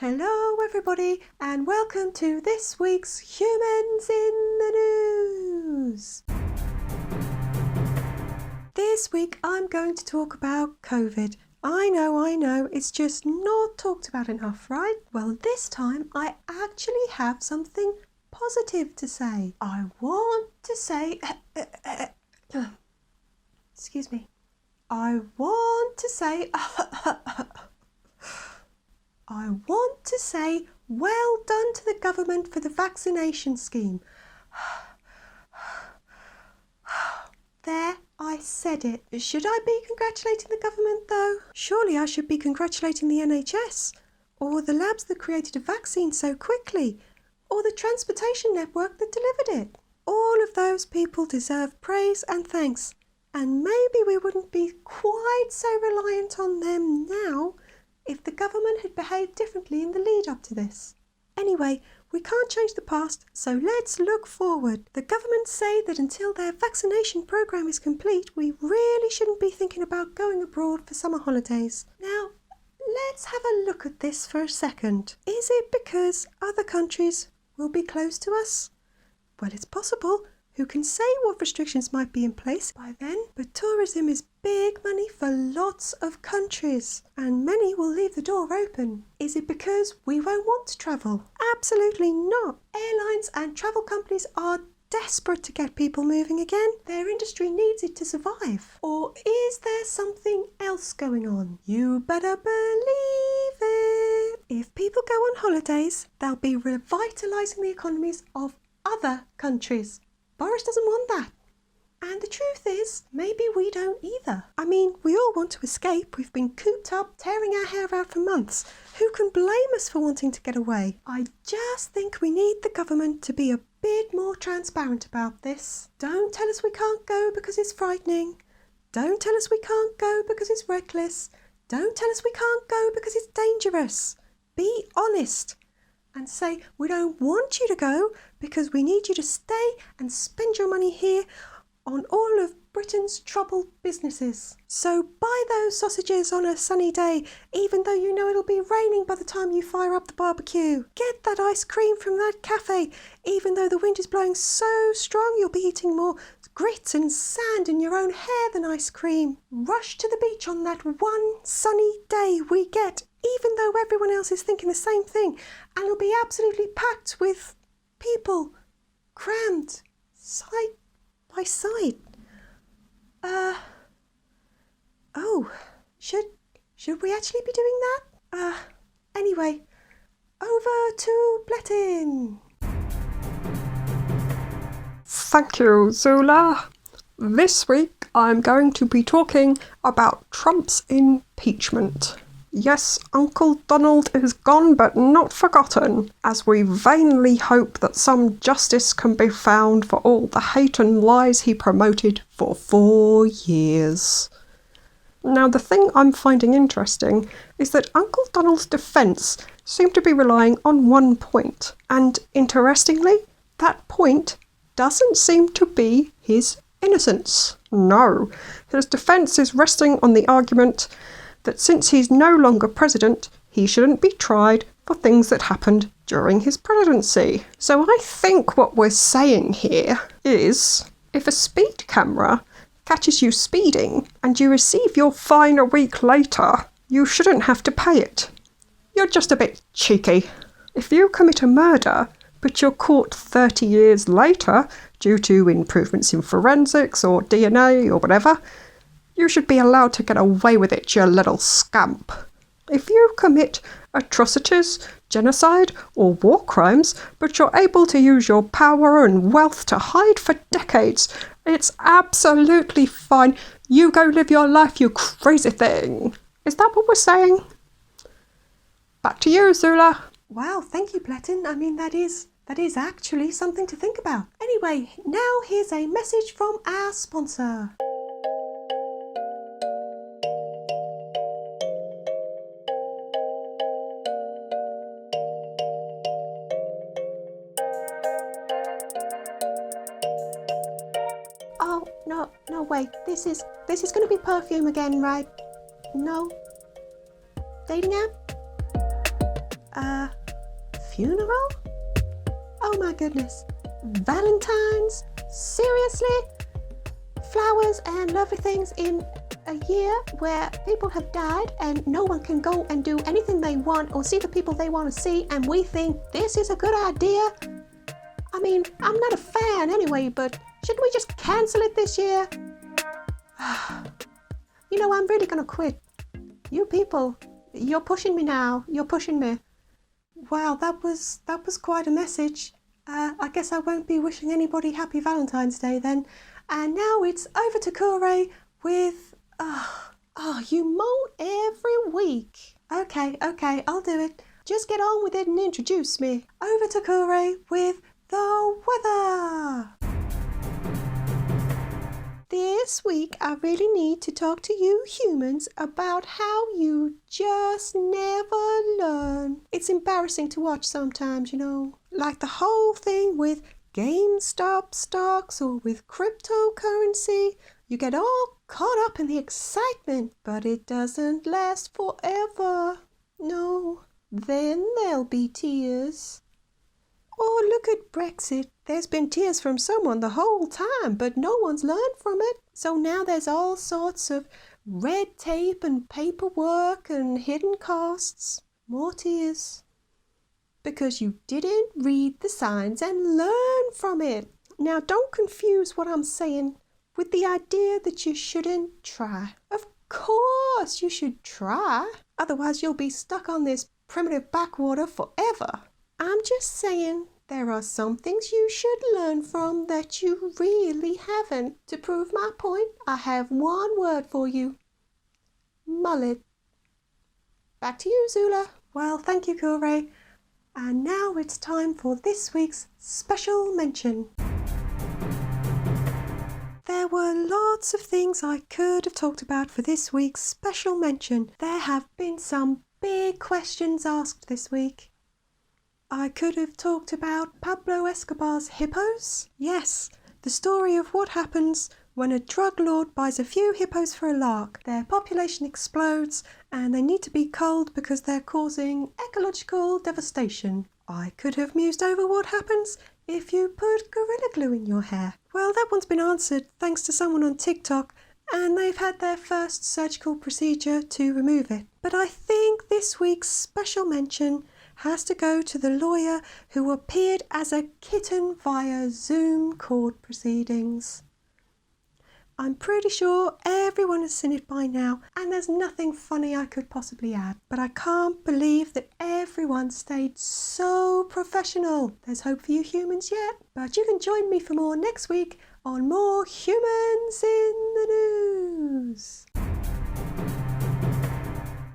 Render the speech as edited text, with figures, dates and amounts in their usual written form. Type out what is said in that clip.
Hello everybody and welcome to this week's Humans in the News. This week I'm going to talk about COVID. I know, it's just not talked about enough, right? Well, this time I actually have something positive to say. I want to say... Excuse me. I want to say well done to the government for the vaccination scheme. There, I said it. Should I be congratulating the government though? Surely I should be congratulating the NHS, or the labs that created a vaccine so quickly, or the transportation network that delivered it. All of those people deserve praise and thanks, and maybe we wouldn't be quite so reliant on them now if the government had behaved differently in the lead up to this. Anyway, we can't change the past, so let's look forward. The government say that until their vaccination programme is complete, we really shouldn't be thinking about going abroad for summer holidays. Now, let's have a look at this for a second. Is it because other countries will be close to us? Well, it's possible. Who can say what restrictions might be in place by then? But tourism is big money for lots of countries, and many will leave the door open. Is it because we won't want to travel? Absolutely not. Airlines and travel companies are desperate to get people moving again. Their industry needs it to survive. Or is there something else going on? You better believe it. If people go on holidays, they'll be revitalising the economies of other countries. Boris doesn't want that. And the truth is, maybe we don't either. I mean, we all want to escape. We've been cooped up, tearing our hair out for months. Who can blame us for wanting to get away? I just think we need the government to be a bit more transparent about this. Don't tell us we can't go because it's frightening. Don't tell us we can't go because it's reckless. Don't tell us we can't go because it's dangerous. Be honest and say, we don't want you to go because we need you to stay and spend your money here on all of Britain's troubled businesses. So buy those sausages on a sunny day, even though you know it'll be raining by the time you fire up the barbecue. Get that ice cream from that cafe, even though the wind is blowing so strong you'll be eating more grit and sand in your own hair than ice cream. Rush to the beach on that one sunny day we get, even though everyone else is thinking the same thing, and it'll be absolutely packed with people, crammed, side by side. Should we actually be doing that? Anyway, over to Blettin. Thank you, Zula. This week I'm going to be talking about Trump's impeachment. Yes, Uncle Donald is gone but not forgotten, as we vainly hope that some justice can be found for all the hate and lies he promoted for 4 years. Now, the thing I'm finding interesting is that Uncle Donald's defence seemed to be relying on one point, and interestingly, that point doesn't seem to be his innocence. No, his defence is resting on the argument that since he's no longer president, he shouldn't be tried for things that happened during his presidency. So I think what we're saying here is, if a speed camera catches you speeding and you receive your fine a week later, you shouldn't have to pay it. You're just a bit cheeky. If you commit a murder, but you're caught 30 years later due to improvements in forensics or DNA or whatever, you should be allowed to get away with it, you little scamp. If you commit atrocities, genocide, or war crimes, but you're able to use your power and wealth to hide for decades, it's absolutely fine. You go live your life, you crazy thing. Is that what we're saying? Back to you, Zula. Wow, thank you, Blettin. I mean, that is actually something to think about. Anyway, now here's a message from our sponsor. Oh, no, wait. This is going to be perfume again, right? No? Dating app? Funeral? Oh my goodness. Valentine's? Seriously? Flowers and lovely things in a year where people have died and no one can go and do anything they want or see the people they want to see, and we think this is a good idea? I mean, I'm not a fan anyway, but shouldn't we just cancel it this year? You know, I'm really gonna quit. You people, you're pushing me now. You're pushing me. Wow, that was quite a message. I guess I won't be wishing anybody happy Valentine's Day then. And now it's over to Kure with... you moan every week. Okay, I'll do it. Just get on with it and introduce me. Over to Kure with the weather. This week I really need to talk to you humans about how you just never learn. It's embarrassing to watch sometimes, you know. Like the whole thing with GameStop stocks or with cryptocurrency. You get all caught up in the excitement, but it doesn't last forever. No, then there'll be tears. Or look at Brexit. There's been tears from someone the whole time, but no one's learned from it. So now there's all sorts of red tape and paperwork and hidden costs. More tears. Because you didn't read the signs and learn from it. Now don't confuse what I'm saying with the idea that you shouldn't try. Of course you should try. Otherwise you'll be stuck on this primitive backwater forever. I'm just saying there are some things you should learn from that you really haven't. To prove my point, I have one word for you. Mullet. Back to you, Zula. Well, thank you, Kure. And now it's time for this week's special mention. There were lots of things I could have talked about for this week's special mention. There have been some big questions asked this week. I could have talked about Pablo Escobar's hippos. Yes, the story of what happens when a drug lord buys a few hippos for a lark. Their population explodes and they need to be culled because they're causing ecological devastation. I could have mused over what happens if you put Gorilla Glue in your hair. Well, that one's been answered thanks to someone on TikTok, and they've had their first surgical procedure to remove it. But I think this week's special mention has to go to the lawyer who appeared as a kitten via Zoom court proceedings. I'm pretty sure everyone has seen it by now, and there's nothing funny I could possibly add. But I can't believe that everyone stayed so professional. There's hope for you humans yet, but you can join me for more next week on More Humans in the News.